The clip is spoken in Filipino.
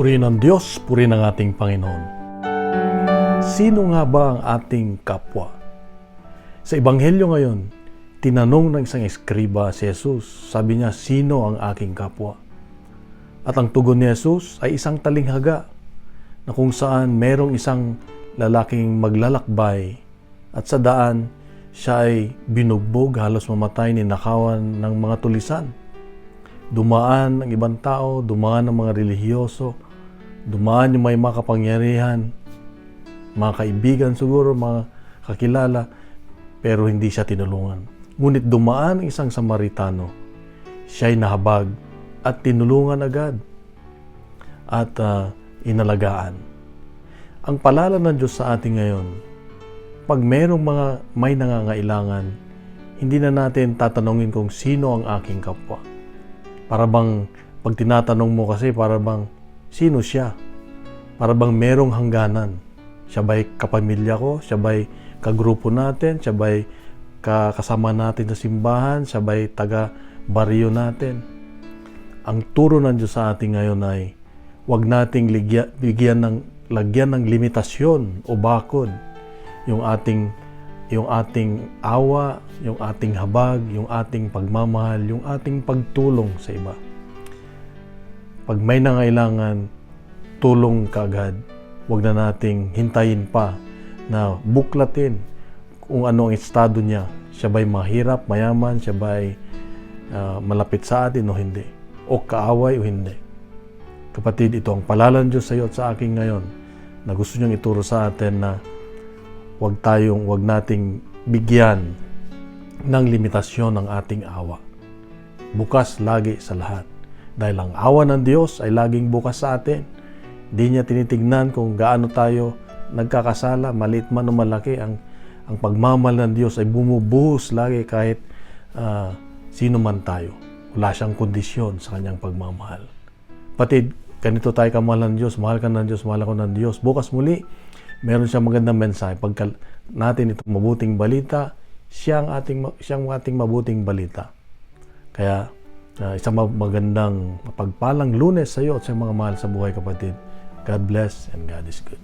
Purihin ng Diyos, purihin ng ating Panginoon. Sino nga ba ang ating kapwa? Sa Ebanghelyo ngayon, tinanong ng isang eskriba si Jesus. Sabi niya, sino ang aking kapwa? At ang tugon ni Jesus ay isang talinghaga na kung saan merong isang lalaking maglalakbay at sa daan siya ay binugbog, halos mamatay, ninakawan ng mga tulisan. Dumaan ang ibang tao, dumaan ang mga relihiyoso, dumaan yung may makapangyarihan, mga kaibigan siguro, mga kakilala, pero hindi siya tinulungan. Ngunit dumaan ang isang Samaritano, siya'y nahabag at tinulungan agad at inalagaan. Ang paalala ng Diyos sa atin ngayon, pag merong mga may nangangailangan, hindi na natin tatanungin kung sino ang aking kapwa. Para bang, pag tinatanong mo kasi, para bang, sino siya? Para bang merong hangganan. Siya ba'y kapamilya ko? Siya ba'y kagrupo natin? Siya ba'y kasama natin sa simbahan? Siya ba'y taga-baryo natin? Ang turo ng Diyos sa atin ngayon ay huwag nating lagyan ng limitasyon o bakod yung ating awa, yung ating habag, yung ating pagmamahal, yung ating pagtulong sa iba. Pag may nangailangan, tulong kaagad. Huwag na nating hintayin pa na buklatin kung ano ang estado niya. Siya ba'y mahirap, mayaman, siya ba'y malapit sa atin o hindi, o kaaway o hindi. Kapatid, ito ang paalala ng Diyos sa iyo at sa akin ngayon na gusto niyang ituro sa atin na huwag nating bigyan ng limitasyon ng ating awa. Bukas lagi sa lahat. Dahil ang awa ng Diyos ay laging bukas sa atin. Hindi niya tinitignan kung gaano tayo nagkakasala, maliit man o malaki. Ang pagmamahal ng Diyos ay bumubuhos lagi kahit sino man tayo. Wala siyang kondisyon sa kanyang pagmamahal. Patid, ganito tayo kamahal ng Diyos, mahal ka ng Diyos, mahal ako ng Diyos. Bukas muli, meron siyang magandang mensahe. Pagka natin itong mabuting balita, siyang ating mabuting balita. Kaya, isang magandang pagpalang Lunes sa iyo at sa mga mahal sa buhay, kapatid. God bless and God is good.